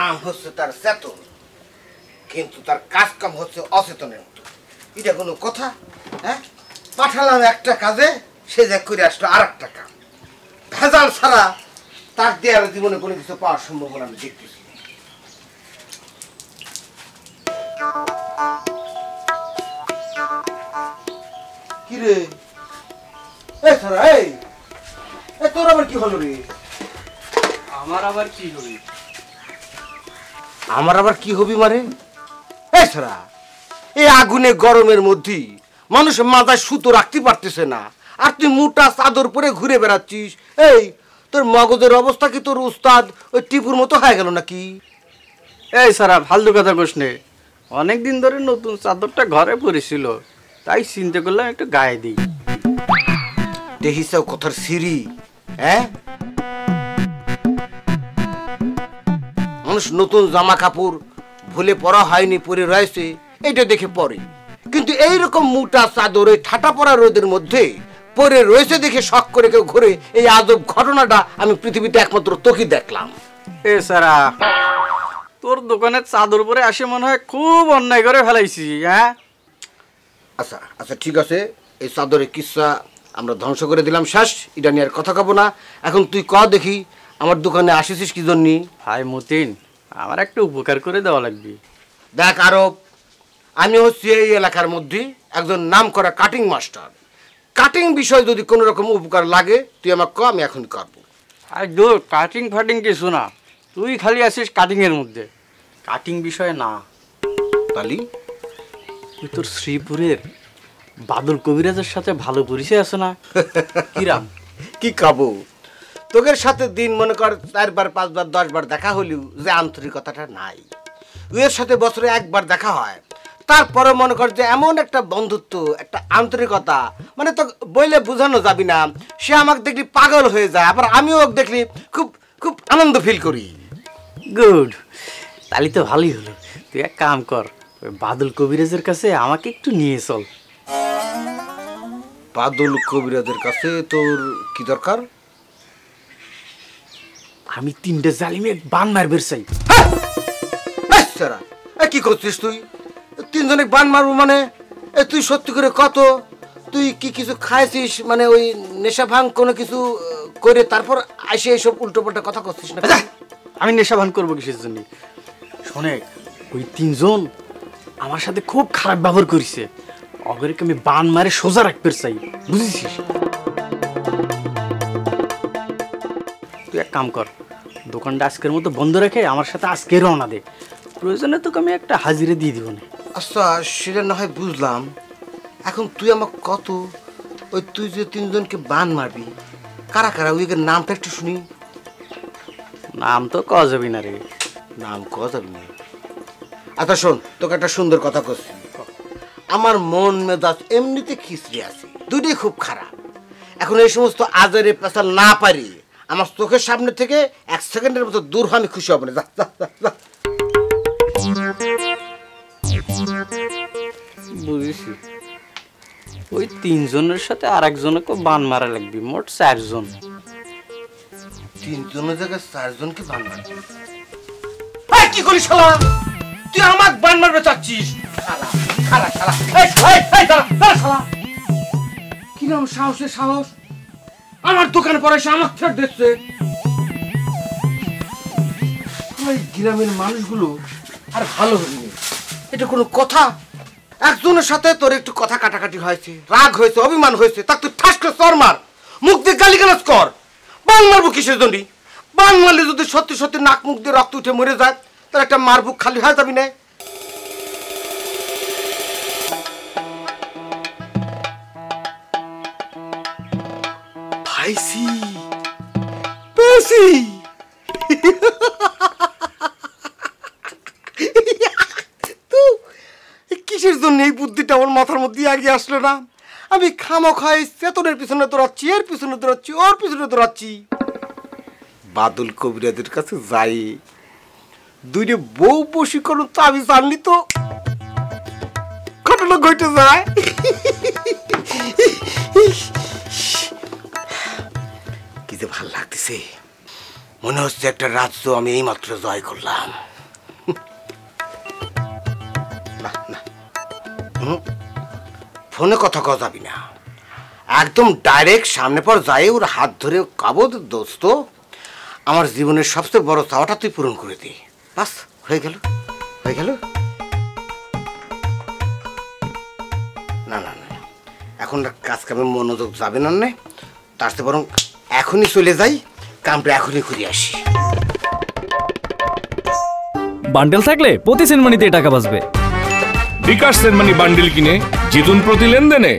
নাম হচ্ছে তার চেতন, কিন্তু তার কাজ কাম হচ্ছে অচেতনের মতো। এটা কোনো কথা? হ্যাঁ, পাঠালাম একটা কাজে, সে যা করে আসলো আর একটা কাম। ভেজাল ছাড়া তার দেয়ার জীবনে কোনো কিছু পাওয়ার সম্ভাবনা আমি দেখতেছি। কি রে তোর আবার কি হলো রে? আমার আবার কি হবি? আমার আবার কি হবি মানে? এই আগুনে গরমের মধ্যে মানুষ মাথায় সুতো রাখতে পারতেছে না, আর তুই মোটা চাদর পরে ঘুরে বেড়াচ্ছিস। এই তোর মগজের অবস্থা কি তোর উস্তাদ ওই টিপুর মতো হয়ে গেল নাকি? এই সারা ফালতু কথা কোস নে। অনেকদিন ধরে নতুন চাদরটা ঘরে পড়েছিল, তাই চিন্তা করলাম একটু গায়ে দিই। দেখিস কথার সিঁড়ি। হ্যাঁ, মানুষ নতুন জামা কাপড় ভুলে পরা হয়নি, পরে রয়েছে, এটা দেখে পরে। কিন্তু এইরকম মোটা চাদরে ঠাটা পড়া রোদের মধ্যে পরে রয়েছে দেখে শখ করে কেউ ঘুরে, এই আজব ঘটনাটা আমি পৃথিবীতে একমাত্র তোকে দেখলাম। এ সারা, তোর দোকানের চাদর পরে আসে মনে হয় খুব অন্যায় করে ফেলাইছি। হ্যাঁ আচ্ছা আচ্ছা, ঠিক আছে, এই চাদরের কিস্সা আমরা ধ্বংস করে দিলাম, শেষ। এটা নিয়ে আর কথা কব না। এখন তুই ক দেখি, আমার দোকানে আসিস কি জন্য? ভাই মতিন, আমার একটা উপকার করে দেওয়া লাগবে। দেখ আরব, আমি হচ্ছি এই এলাকার মধ্যে একজন নাম করা কাটিং মাস্টার। কাটিং বিষয় যদি কোনো রকম উপকার লাগে তুই আমাকে ক, আমি এখন করবো। আর দূর, কাটিং ফাটিং কিছু না, তুই খালি আসিস কাটিংয়ের মধ্যে, কাটিং বিষয়ে না। তালি তুই তোর শ্রীপুরের বাদল কবিরাজের সাথে ভালো পরিচয় আছে না? কিরাম কি খাবো, তোদের সাথে দিন মনে কর 4 বার 5 বার 10 বার দেখা হলেও যে আন্তরিকতাটা নাই। এর সাথে বছরে একবার দেখা হয়, তারপরে মনে কর যে এমন একটা বন্ধুত্ব, একটা আন্তরিকতা, মানে তো বইলে বোঝানো যাবি না। সে আমাকে দেখলি পাগল হয়ে যায়, আবার আমিও ওকে দেখলি খুব খুব আনন্দ ফিল করি। গুড, তাহলে তো ভালোই হলো। তুই এক কাম কর, ওই বাদল কবিরাজের কাছে আমাকে একটু নিয়ে চল। বাদল কবিরাজের কাছে তোর কি দরকার? আমি 3টে জালিমে বান মারবের চাই। কি করছিস তুই? 3 জনে বান মারবো মানে? তুই সত্যি করে কত, তুই কি কিছু খাইছিস? মানে ওই নেশা ভাঙ কোনো কিছু করে তারপর আসে এইসব উল্টো পাল্টা কথা করছিস না? আমি নেশা ভান করবো কিসের জন্য? শোনে, ওই 3 জন আমার সাথে খুব খারাপ ব্যবহার করেছে, অগরকে আমি বান মারে সোজা রাখতে চাই, বুঝেছিস? তুই এক কাম কর, দোকানটা আজকের মতো বন্ধ রেখে আমার সাথে আজকে রওনা দে। প্রয়োজনে তোকে আমি একটা হাজিরে দিয়ে দিব না। আচ্ছা, সেটা না হয় বুঝলাম। এখন তুই আমাকে কত, ওই তুই যে 3 জনকে বান মারবি, কারা কারা ওইদের নামটা একটু শুনি। নাম তো কওয়া যাবি না রে। নাম কওয়া যাবি না? আচ্ছা শোন, তোকে একটা সুন্দর কথা করছি। আমার মন মেজাজ এমনিতে খিচড়ি আছে, দুটোই খুব খারাপ। এখন এই সমস্ত আজারে পেশাল না পারি, আমার চোখের সামনে থেকে 1 সেকেন্ডের মতো দূর হওয়া আমি খুশি হব না। বুঝেছি, ওই 3 জনের সাথে আর একজনকে বান মারা লাগবে, মোট 4 জন। 3 জনের জায়গায় 4 জনকে বান মারবি? কি করিস শালা? তুই আমাকে বান মারবে চাচ্ছিস? কি নাম সাহসের সাহস, আমার দোকানে পরে এসে আমার ছেড়ে দিচ্ছে। গ্রামের মানুষগুলো আর ভালো হয়নি, এটা কোনো কথা? একজনের সাথে তোর একটু কথা কাটাকাটি হয়েছে, রাগ হয়েছে, অভিমান হয়েছে, তাকে তুই ঠাস করে চর মার, মুখ দিয়ে গালিগালাজ কর। বান মারবো কিসের জন্য? বান মারলে যদি সত্যি সত্যি নাক মুখ দিয়ে রক্ত উঠে মরে যায়, তার একটা মার বুক খালি হয়ে যাবি না? পাইছি পেয়েছি। কিসের জন্য এই বুদ্ধিটা আমার মাথার মধ্যে আগে আসলো না? আমি খামোখাই চেতনের পিছনে দৌড়াচ্ছি, এর পিছনে দৌড়াচ্ছি, ওর পিছনে দৌড়াচ্ছি। বাদল কবিরাজের কাছে যাই, 2 বউ বশীকরণ তো আমি জানলি তো ঘটনা ঘটে যায়। কি যে ভাল লাগতেছে, মনে হচ্ছে একটা রাজ্য আমি এইমাত্র জয় করলাম। না না, ফোনে কথা কওয়া যাবি না, একদম ডাইরেক্ট সামনে পর যাই ওর হাত ধরে কাবো, দোস্ত আমার জীবনের সবচেয়ে বড় চাওয়াটা তুই পূরণ করে দি, বাস হয়ে গেল হয়ে গেল। না না না, এখন কাজ কামে মনোযোগ যাবে না, তার চেয়ে বরং এখনই চলে যাই, কামটা এখনই ঘুরে আসি। বান্ডেল থাকলে প্রতি সেনমানিতে টাকা বাঁচবে। বিকাশ সেনমানি বান্ডিল কিনে জিতুন প্রতি লেনদেনে।